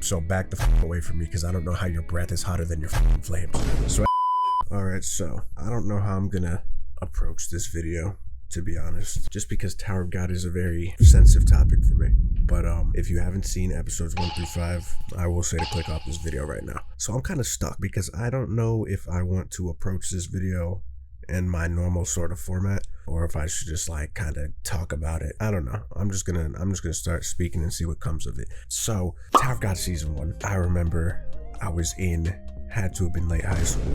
So back the fuck away from me, because I don't know how your breath is hotter than your fucking flames. So, alright, so I don't know how I'm gonna approach this video, to be honest, just because Tower of God is a very sensitive topic for me. But if you haven't seen episodes 1 through 5, I will say to click off this video right now. So I'm kind of stuck because I don't know if I want to approach this video in my normal sort of format, or if I should just like kind of talk about it. I don't know. I'm just gonna start speaking and see what comes of it. So Tower of God season 1, I remember I was had to have been late high school,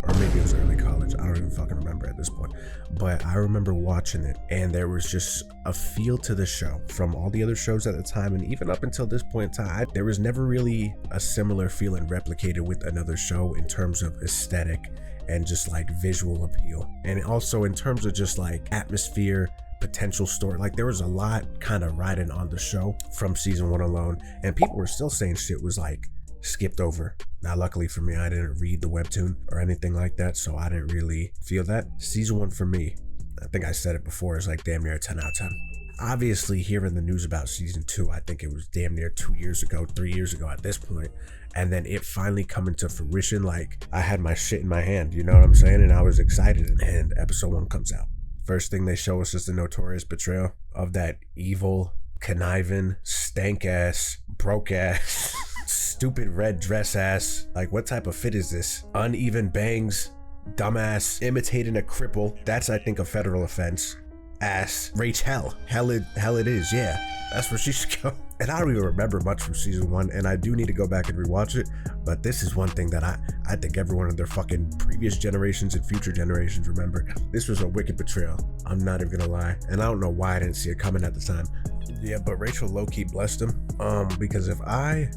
or maybe it was early college. I don't even fucking remember at this point. But I remember watching it, and there was just a feel to the show from all the other shows at the time, and even up until this point in time, there was never really a similar feeling replicated with another show in terms of aesthetic and just like visual appeal, and also in terms of just like atmosphere, potential story. Like there was a lot kind of riding on the show from season 1 alone, and people were still saying shit was like skipped over. Now luckily for me, I didn't read the webtoon or anything like that, so I didn't really feel that. Season 1 for me, I think I said it before, is like damn near a 10 out of 10. Obviously hearing the news about season 2, I think it was damn near 2 years ago, 3 years ago at this point, and then it finally coming to fruition, like I had my shit in my hand, you know what I'm saying, and I was excited. And episode 1 comes out. First thing they show us is the notorious betrayal of that evil, conniving, stank ass, broke ass, stupid red dress ass, like what type of fit is this? Uneven bangs, dumbass, imitating a cripple, that's I think a federal offense, ass, Rachel. Hell it is, yeah, that's where she should go. And I don't even remember much from season 1, and I do need to go back and rewatch it, but this is one thing that I think everyone in their fucking previous generations and future generations remember. This was a wicked betrayal, I'm not even gonna lie, and I don't know why I didn't see it coming at the time. Yeah, but Rachel low-key blessed him, because if I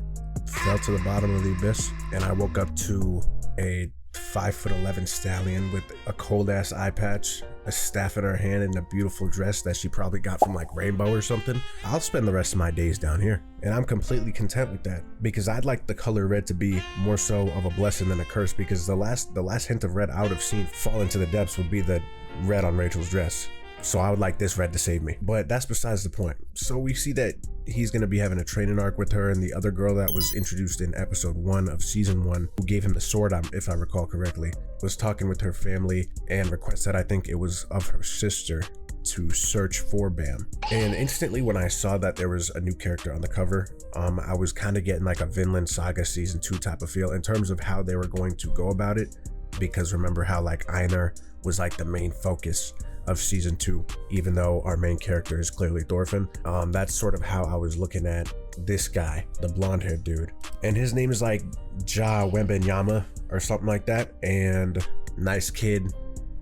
fell to the bottom of the abyss and I woke up to a 5'11" stallion with a cold ass eye patch, a staff in her hand, and a beautiful dress that she probably got from like Rainbow or something, I'll spend the rest of my days down here, and I'm completely content with that, because I'd like the color red to be more so of a blessing than a curse, because the last hint of red I would have seen fall into the depths would be the red on Rachel's dress. So I would like this red to save me, but that's besides the point. So we see that he's going to be having a training arc with her, and the other girl that was introduced in episode 1 of season 1, who gave him the sword, if I recall correctly, was talking with her family and requested, I think it was of her sister, to search for Bam. And instantly when I saw that there was a new character on the cover, I was kind of getting like a Vinland Saga season 2 type of feel in terms of how they were going to go about it, because remember how like Einar was like the main focus of season 2, even though our main character is clearly Thorfinn. That's sort of how I was looking at this guy, the blonde haired dude, and his name is like Ja Wembenyama or something like that, and nice kid,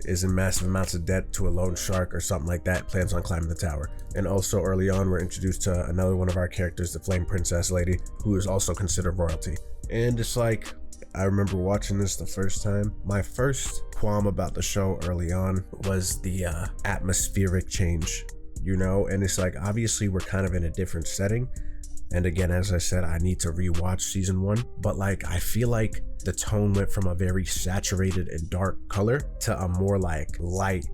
is in massive amounts of debt to a loan shark or something like that, plans on climbing the tower. And also early on we're introduced to another one of our characters, the Flame Princess lady, who is also considered royalty. And it's like, I remember watching this the first time. My first qualm about the show early on was the atmospheric change, you know, and it's like, obviously we're kind of in a different setting. And again, as I said, I need to rewatch season 1, but like, I feel like the tone went from a very saturated and dark color to a more like light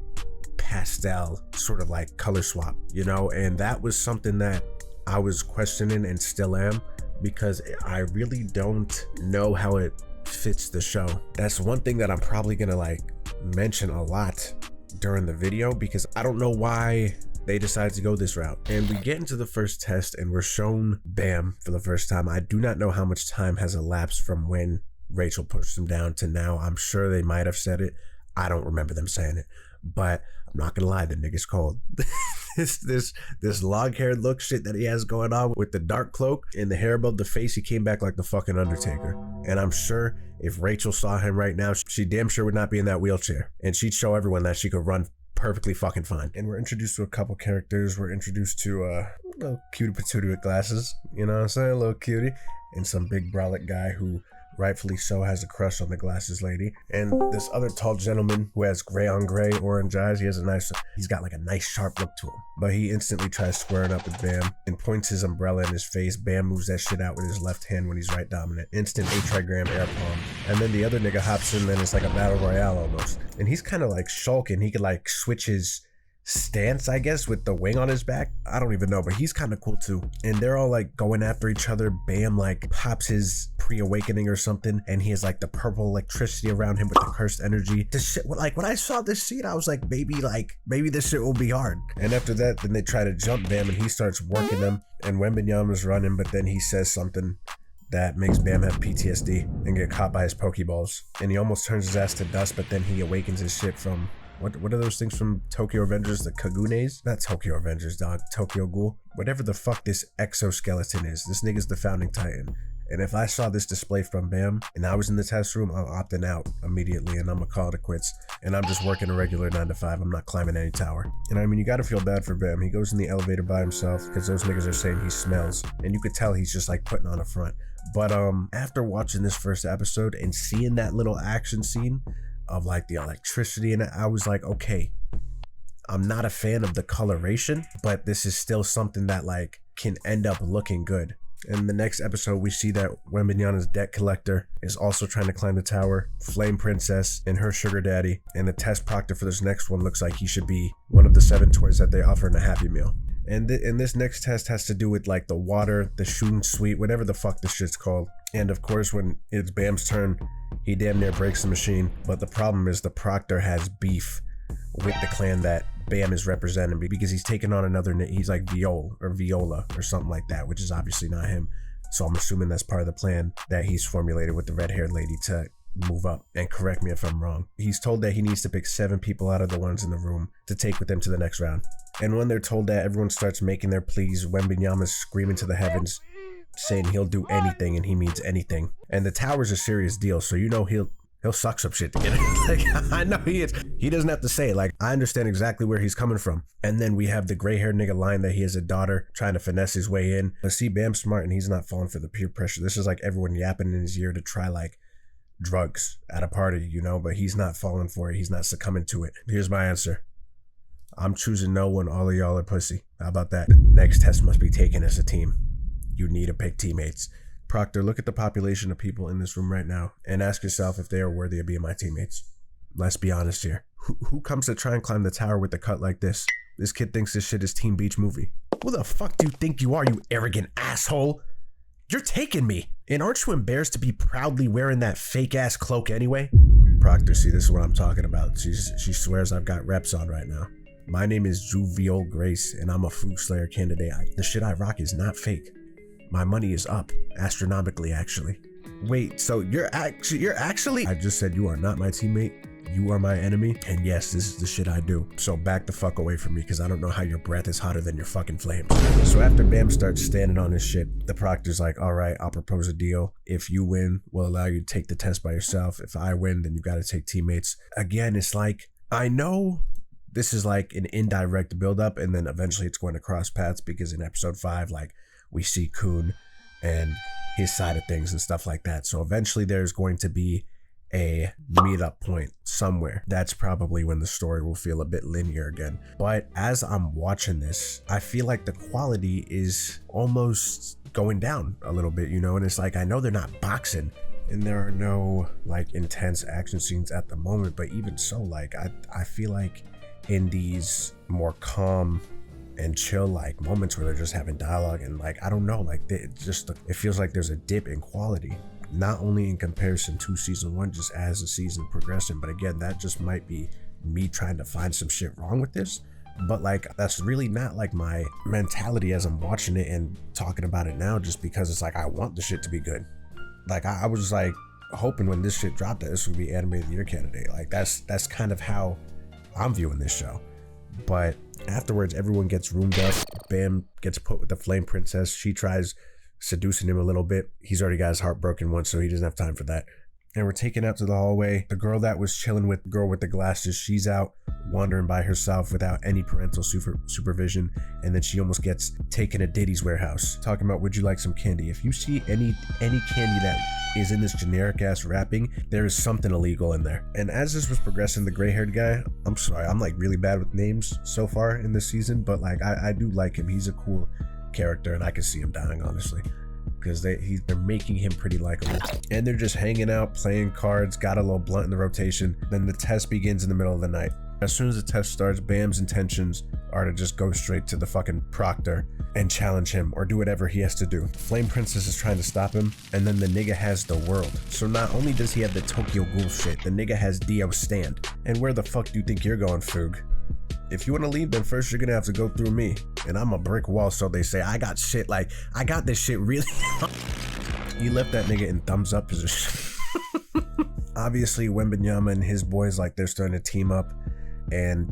pastel sort of like color swap, you know, and that was something that I was questioning and still am, because I really don't know how it fits the show. That's one thing that I'm probably gonna like mention a lot during the video, because I don't know why they decided to go this route. And we get into the first test and we're shown Bam for the first time. I do not know how much time has elapsed from when Rachel pushed him down to now. I'm sure they might have said it, I don't remember them saying it, but I'm not gonna lie, the nigga's cold. this long-haired look shit that he has going on with the dark cloak and the hair above the face, he came back like the fucking Undertaker. And I'm sure if Rachel saw him right now, she damn sure would not be in that wheelchair, and she'd show everyone that she could run perfectly fucking fine. And we're introduced to a couple characters. We're introduced to a little cutie patootie with glasses, you know what I'm saying, a little cutie, and some big brolic guy who rightfully so has a crush on the glasses lady, and this other tall gentleman who has gray on gray orange eyes. He's got like a nice sharp look to him, but he instantly tries squaring up with Bam and points his umbrella in his face. Bam moves that shit out with his left hand when he's right dominant, instant 8-trigram air palm, and then the other nigga hops in, and it's like a battle royale almost, and he's kind of like shulking. He could like switch his stance, I guess, with the wing on his back. I don't even know, but he's kind of cool too. And they're all like going after each other. Bam like pops his pre-awakening or something, and he has like the purple electricity around him with the cursed energy. This shit, like when I saw this scene, I was like, maybe this shit will be hard. And after that, then they try to jump Bam, and he starts working them, and Wembenyama's running, but then he says something that makes Bam have PTSD and get caught by his Pokeballs. And he almost turns his ass to dust, but then he awakens his shit from, what are those things from Tokyo Avengers? The Kagunes? Not Tokyo Avengers, dog. Tokyo Ghoul. Whatever the fuck this exoskeleton is. This nigga's the founding titan. And if I saw this display from Bam and I was in the test room, I'm opting out immediately and I'm gonna call it quits. And I'm just working a regular 9 to 5. I'm not climbing any tower. And I mean, you gotta feel bad for Bam. He goes in the elevator by himself because those niggas are saying he smells. And you could tell he's just like putting on a front. But after watching this first episode and seeing that little action scene of like the electricity in it, I was like, okay, I'm not a fan of the coloration, but this is still something that like can end up looking good. In the next episode, we see that Wembenyama's debt collector is also trying to climb the tower, Flame Princess and her sugar daddy, and the test proctor for this next one looks like he should be one of the 7 toys that they offer in a Happy Meal. And this next test has to do with like the water, the shooting suite, whatever the fuck this shit's called. And of course, when it's Bam's turn, he damn near breaks the machine. But the problem is the proctor has beef with the clan that Bam is representing because he's taking on another, he's like Viol or Viola or something like that, which is obviously not him. So I'm assuming that's part of the plan that he's formulated with the red-haired lady to move up. And correct me if I'm wrong. He's told that he needs to pick 7 people out of the ones in the room to take with him to the next round. And when they're told that, everyone starts making their pleas. Wembenyama's screaming to the heavens, saying he'll do anything and he means anything. And the tower's a serious deal, so you know he'll suck some shit to get it. Like, I know he is. He doesn't have to say it. Like, I understand exactly where he's coming from. And then we have the gray-haired nigga lying that he has a daughter trying to finesse his way in. But see, Bam's smart and he's not falling for the peer pressure. This is like everyone yapping in his ear to try like drugs at a party, you know, but he's not falling for it. He's not succumbing to it. Here's my answer. I'm choosing no when all of y'all are pussy. How about that? The next test must be taken as a team. You need to pick teammates. Proctor, look at the population of people in this room right now and ask yourself if they are worthy of being my teammates. Let's be honest here. Who comes to try and climb the tower with a cut like this? This kid thinks this shit is Teen Beach Movie. Who the fuck do you think you are, you arrogant asshole? You're taking me. And aren't you embarrassed to be proudly wearing that fake ass cloak anyway? Proctor, see, this is what I'm talking about. She swears I've got reps on right now. My name is Juviol Grace and I'm a Food Slayer candidate. The shit I rock is not fake. My money is up, astronomically actually. Wait, so you're actually? I just said you are not my teammate. You are my enemy. And yes, this is the shit I do. So back the fuck away from me because I don't know how your breath is hotter than your fucking flames. So after Bam starts standing on his shit, the proctor's like, all right, I'll propose a deal. If you win, we'll allow you to take the test by yourself. If I win, then you got to take teammates. Again, it's like, I know this is like an indirect buildup and then eventually it's going to cross paths because in episode 5, like, we see Khun and his side of things and stuff like that. So eventually there's going to be a meetup point somewhere. That's probably when the story will feel a bit linear again. But as I'm watching this, I feel like the quality is almost going down a little bit, you know? And it's like, I know they're not boxing and there are no like intense action scenes at the moment, but even so, like I feel like in these more calm and chill like moments where they're just having dialogue and like, I don't know, like it feels like there's a dip in quality, not only in comparison to season 1, just as the season progressing, but again, that just might be me trying to find some shit wrong with this. But like, that's really not like my mentality as I'm watching it and talking about it now, just because it's like, I want the shit to be good. Like I was like hoping when this shit dropped that this would be Anime of the Year candidate. Like that's kind of how I'm viewing this show. But afterwards, everyone gets roomed up. Bam gets put with the Flame Princess. She tries seducing him a little bit. He's already got his heart broken once, so he doesn't have time for that. And we're taken out to the hallway. The girl that was chilling with the girl with the glasses, she's out wandering by herself without any parental supervision. And then she almost gets taken to Diddy's warehouse. Talking about, would you like some candy? If you see any candy that is in this generic ass wrapping, there is something illegal in there. And as this was progressing, the gray-haired guy, I'm sorry, I'm like really bad with names so far in this season, but like I do like him. He's a cool character and I can see him dying, honestly, because they're making him pretty likable. And they're just hanging out, playing cards, got a little blunt in the rotation. Then the test begins in the middle of the night. As soon as the test starts, Bam's intentions are to just go straight to the fucking proctor and challenge him or do whatever he has to do. The Flame Princess is trying to stop him, and then the nigga has the world. So not only does he have the Tokyo Ghoul shit, the nigga has Dio stand. And where the fuck do you think you're going, Foog? If you want to leave, then first you're gonna have to go through me. And I'm a brick wall, so they say I got shit like, I got this shit really. He left that nigga in thumbs up position. Obviously, Wembenyama and his boys, like, they're starting to team up and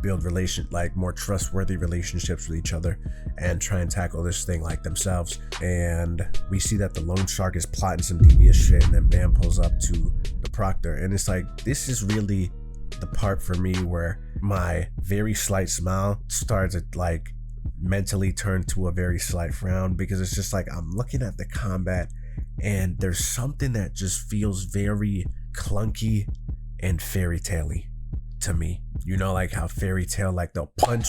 build more trustworthy relationships with each other and try and tackle this thing like themselves. And we see that the loan shark is plotting some devious shit, and then Bam pulls up to the proctor, and it's like, this is really the part for me where my very slight smile starts to like mentally turn to a very slight frown, because it's just like I'm looking at the combat and there's something that just feels very clunky and fairy tale-y to me. You know, like how fairy tale, like they'll punch,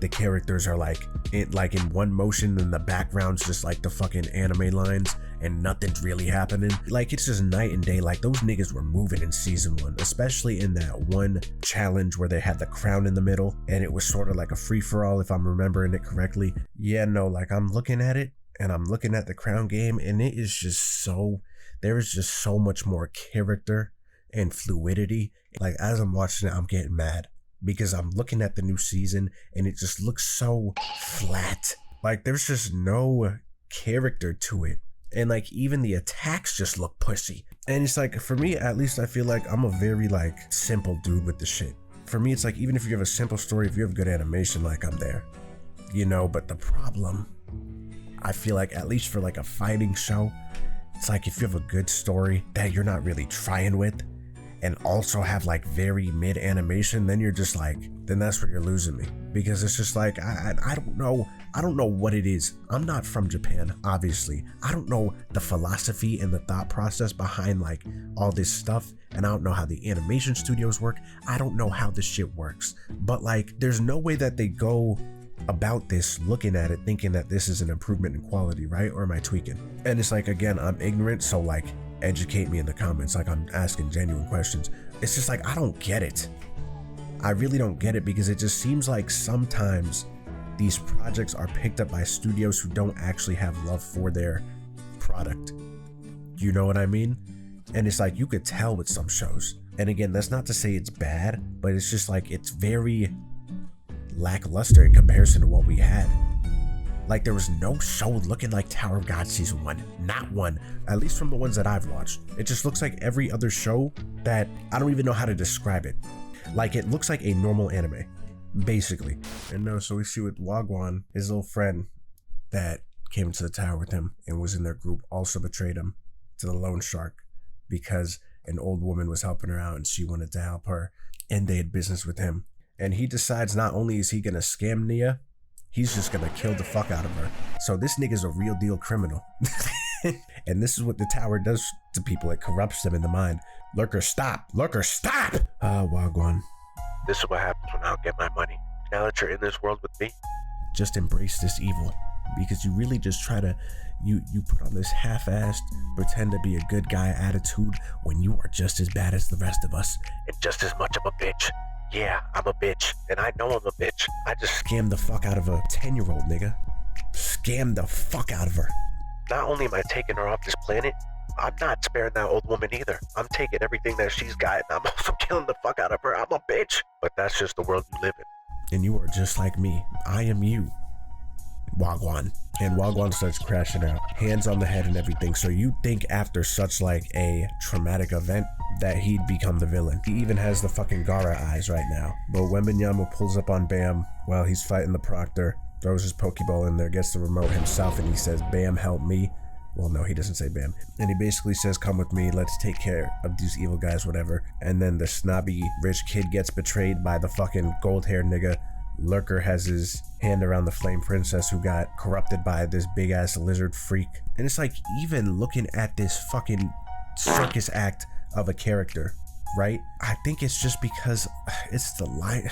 the characters are like in one motion, and the background's just like the fucking anime lines and nothing's really happening. Like, it's just night and day. Like, those niggas were moving in season 1, especially in that one challenge where they had the crown in the middle and it was sort of like a free-for-all, if I'm remembering it correctly. Yeah, no, like, I'm looking at it and I'm looking at the crown game, and it is just so, there is just so much more character and fluidity. Like, as I'm watching it, I'm getting mad because I'm looking at the new season and it just looks so flat. Like, there's just no character to it. And like, even the attacks just look pussy. And it's like, for me at least, I feel like I'm a very like simple dude with the shit. For me, it's like, even if you have a simple story, if you have good animation, like, I'm there, you know. But the problem, I feel like, at least for like a fighting show, it's like, if you have a good story that you're not really trying with and also have like very mid animation, then you're just like, then that's where you're losing me. Because it's just like, I don't know what it is. I'm not from Japan, obviously. I don't know the philosophy and the thought process behind like all this stuff, and I don't know how the animation studios work. I don't know how this shit works. But like, there's no way that they go about this looking at it thinking that this is an improvement in quality, right? Or am I tweaking? And it's like, again, I'm ignorant, so like, educate me in the comments. Like, I'm asking genuine questions. It's just like, I don't get it. I really don't get it, because it just seems like sometimes these projects are picked up by studios who don't actually have love for their product. You know what I mean? And it's like, you could tell with some shows. And again, that's not to say it's bad, but it's just like, it's very lackluster in comparison to what we had. Like, there was no show looking like Tower of God Season 1. Not one. At least from the ones that I've watched. It just looks like every other show that I don't even know how to describe it. Like, it looks like a normal anime, basically. And no, so we see with Wagwan, his little friend that came to the tower with him and was in their group, also betrayed him to the loan shark because an old woman was helping her out and she wanted to help her, and they had business with him. And he decides not only is he gonna scam Nia, he's just gonna kill the fuck out of her. So this nigga's a real deal criminal. And this is what the tower does to people. It corrupts them in the mind. Lurker, stop! Lurker, stop! Wagwan. This is what happens when I don't get my money. Now that you're in this world with me, just embrace this evil. Because you really just try to, you put on this half-assed, pretend to be a good guy attitude when you are just as bad as the rest of us. and just as much of a bitch. Yeah, I'm a bitch, and I know I'm a bitch. I just Scam the fuck out of a 10-year-old, nigga. Scam the fuck out of her. Not only am I taking her off this planet, I'm not sparing that old woman either. I'm taking everything that she's got, and I'm also killing the fuck out of her. I'm a bitch. But that's just the world you live in. And you are just like me. I am you. Wagwan. And Wagwan starts crashing out. Hands on the head and everything. So you think after such like a traumatic event that he'd become the villain. He even has the fucking Gara eyes right now. But Wembenyama pulls up on Bam while he's fighting the proctor, throws his Pokeball in there, gets the remote himself, and he says, "Bam, help me." Well, no, he doesn't say Bam. And he basically says, "Come with me, let's take care of these evil guys, whatever." And then the snobby rich kid gets betrayed by the fucking gold-haired nigga. Lurker has his hand around the flame princess who got corrupted by this big-ass lizard freak. And it's like, even looking at this fucking circus act of a character, right? I think it's just because it's the line,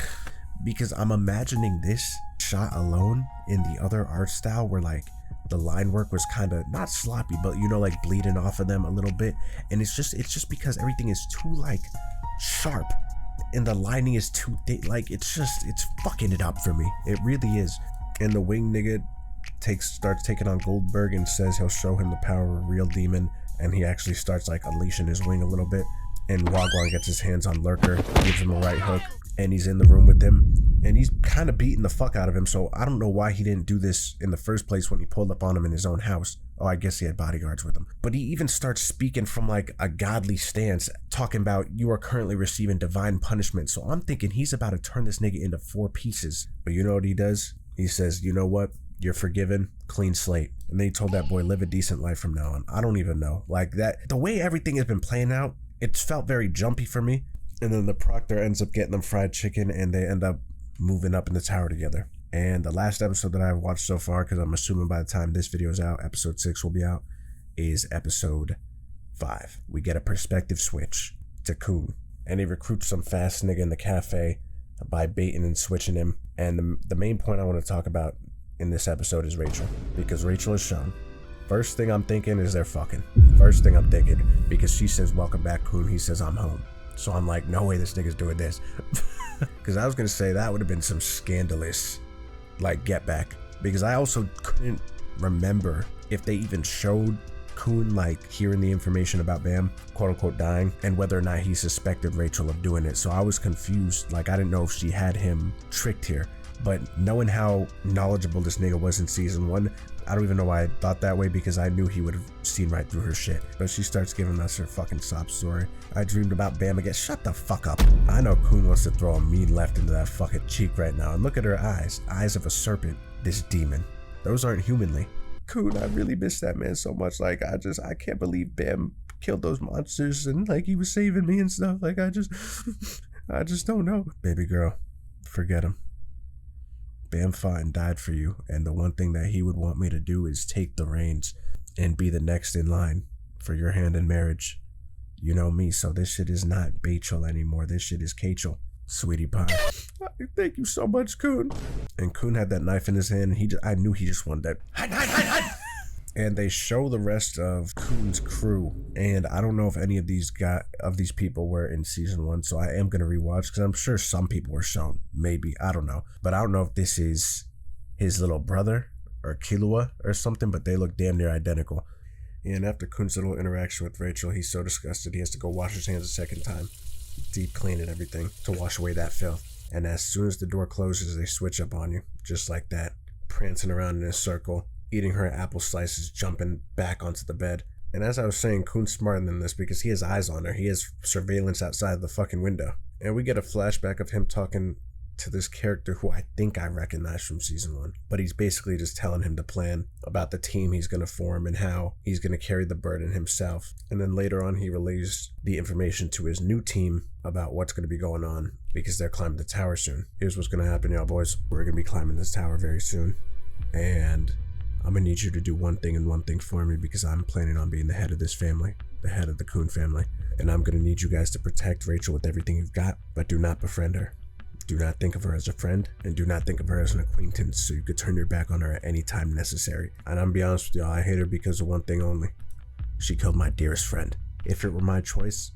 because I'm imagining this shot alone in the other art style where like the line work was kind of not sloppy, but you know, like bleeding off of them a little bit. And it's just because everything is too like sharp. and the lining is too thick. Like, it's fucking it up for me. It really is. And the wing nigga starts taking on Goldberg and says he'll show him the power of a real demon, and he actually starts like unleashing his wing a little bit. And Wagwan gets his hands on Lurker, gives him a right hook, and he's in the room with him, and he's kind of beating the fuck out of him. So I don't know why he didn't do this in the first place when he pulled up on him in his own house. Oh, I guess he had bodyguards with him. But he even starts speaking from like a godly stance, talking about you are currently receiving divine punishment. So I'm thinking he's about to turn this nigga into 4 pieces. But you know what he does? He says, you know what? You're forgiven, clean slate. And then he told that boy, live a decent life from now on. I don't even know. Like that, the way everything has been playing out, it's felt very jumpy for me. And then the proctor ends up getting them fried chicken, and they end up moving up in the tower together. And the last episode that I've watched so far, because I'm assuming by the time this video is out, episode 6 will be out, is episode 5. We get a perspective switch to Khun, and he recruits some fast nigga in the cafe by baiting and switching him. And the main point I want to talk about in this episode is Rachel, because Rachel is shown. First thing I'm thinking is they're fucking. First thing I'm thinking, because she says, welcome back, Khun. He says, I'm home. So I'm like, no way this nigga's doing this. Because I was going to say that would have been some scandalous, like, get back. Because I also couldn't remember if they even showed Khun, like, hearing the information about Bam, quote unquote, dying, and whether or not he suspected Rachel of doing it. So I was confused. Like, I didn't know if she had him tricked here. But knowing how knowledgeable this nigga was in season 1, I don't even know why I thought that way, because I knew he would have seen right through her shit. But she starts giving us her fucking sob story. I dreamed about Bam again. Shut the fuck up. I know Khun wants to throw a mean left into that fucking cheek right now. And look at her eyes. Eyes of a serpent. This demon. Those aren't humanly. Khun, I really miss that man so much. Like, I can't believe Bam killed those monsters and like he was saving me and stuff. Like, I just don't know. Baby girl, forget him. Bam fine died for you, and the one thing that he would want me to do is take the reins and be the next in line for your hand in marriage. You know me, so this shit is not Rachel anymore. This shit is Kachel, sweetie pie. Thank you so much, Khun. And Khun had that knife in his hand, and I knew he just wanted that. Hide. And they show the rest of Khun's crew, and I don't know if any of these people were in season 1, so I am gonna rewatch, because I'm sure some people were shown. Maybe, I don't know. But I don't know if this is his little brother or Killua or something, but they look damn near identical. And after Khun's little interaction with Rachel, he's so disgusted he has to go wash his hands a second time, deep clean and everything, to wash away that filth. And as soon as the door closes, they switch up on you, just like that, prancing around in a circle, eating her apple slices, jumping back onto the bed. And as I was saying, Khun's smarter than this, because he has eyes on her. He has surveillance outside the fucking window. And we get a flashback of him talking to this character who I think I recognize from season 1. But he's basically just telling him the plan about the team he's going to form and how he's going to carry the burden himself. And then later on, he relays the information to his new team about what's going to be going on, because they're climbing the tower soon. Here's what's going to happen, y'all boys. We're going to be climbing this tower very soon. And I'm gonna need you to do one thing and one thing for me, because I'm planning on being the head of this family, the head of the Khun family. And I'm gonna need you guys to protect Rachel with everything you've got, but do not befriend her. Do not think of her as a friend, and do not think of her as an acquaintance, so you could turn your back on her at any time necessary. And I'm gonna be honest with y'all, I hate her because of one thing only. She killed my dearest friend. If it were my choice,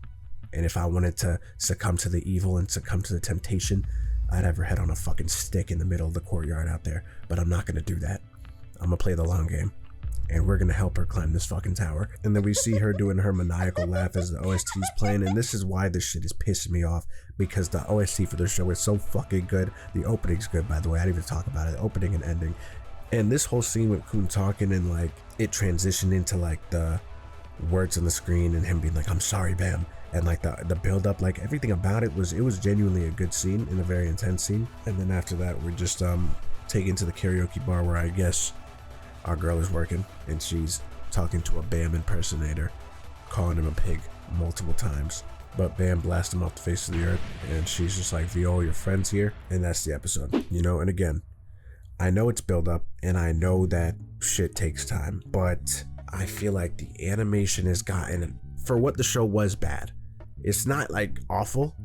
and if I wanted to succumb to the evil and succumb to the temptation, I'd have her head on a fucking stick in the middle of the courtyard out there. But I'm not gonna do that. I'm gonna play the long game, and we're gonna help her climb this fucking tower. And then we see her doing her maniacal laugh as the OST's playing, and this is why this shit is pissing me off, because the OST for the show is so fucking good. The opening's good, by the way. I didn't even talk about it. The opening and ending. And this whole scene with Khun talking and like it transitioned into like the words on the screen and him being like, I'm sorry, Bam. And like the build up, like everything about it was genuinely a good scene and a very intense scene. And then after that, we're just taken to the karaoke bar where I guess our girl is working, and she's talking to a Bam impersonator, calling him a pig multiple times. But Bam blasts him off the face of the earth, and she's just like, Viol, your friend's here. And that's the episode, you know. And again, I know it's build up, and I know that shit takes time, but I feel like the animation has gotten, for what the show was, bad. It's not like awful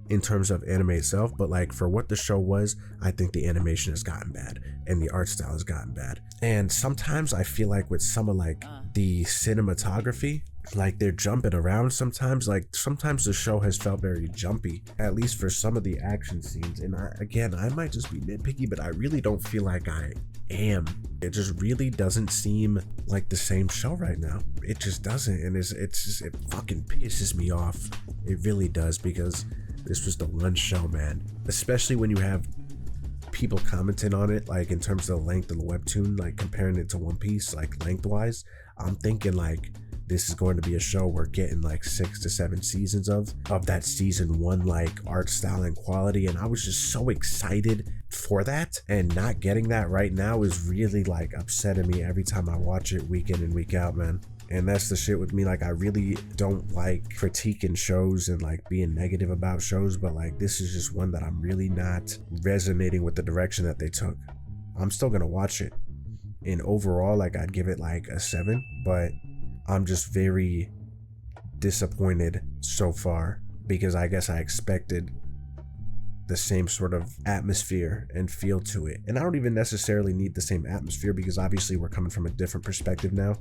in terms of anime itself, but like for what the show was, I think the animation has gotten bad and the art style has gotten bad. And sometimes I feel like with some of like the cinematography, Like they're jumping around sometimes. Like sometimes the show has felt very jumpy, at least for some of the action scenes. And I might just be nitpicky, but I really don't feel like I am. It just really doesn't seem like the same show right now. It just doesn't, and it fucking pisses me off. It really does, because this was the one show, man. Especially when you have people commenting on it, like in terms of the length of the webtoon, like comparing it to One Piece, like lengthwise. I'm thinking like this is going to be a show we're getting like 6 to 7 seasons of that season 1 like art style and quality, and I was just so excited for that, and not getting that right now is really like upsetting me every time I watch it week in and week out, man. And that's the shit with me. Like I really don't like critiquing shows and like being negative about shows, but like this is just one that I'm really not resonating with the direction that they took. I'm still gonna watch it, and overall like I'd give it like a 7, but I'm just very disappointed so far, because I guess I expected the same sort of atmosphere and feel to it. And I don't even necessarily need the same atmosphere, because obviously we're coming from a different perspective now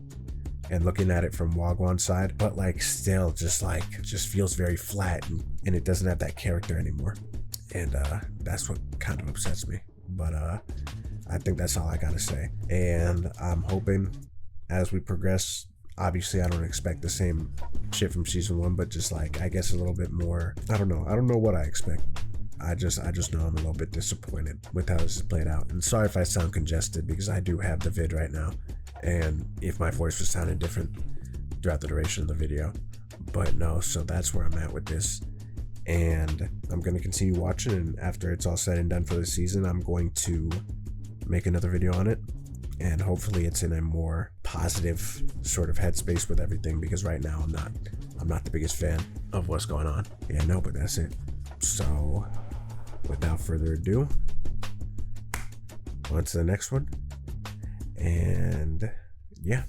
and looking at it from Wagwan's side, but like still just feels very flat, and it doesn't have that character anymore. And that's what kind of upsets me. But I think that's all I gotta say. And I'm hoping as we progress, obviously I don't expect the same shit from season 1, but just like I guess a little bit more. I don't know what I expect. I just know I'm a little bit disappointed with how this is played out. And sorry if I sound congested, because I do have the vid right now, and if my voice was sounding different throughout the duration of the video. But no, so that's where I'm at with this, and I'm going to continue watching, and after it's all said and done for the season, I'm going to make another video on it, and hopefully it's in a more positive sort of headspace with everything, because right now I'm not the biggest fan of what's going on. Yeah, no, but that's it. So without further ado, on to the next one. And yeah.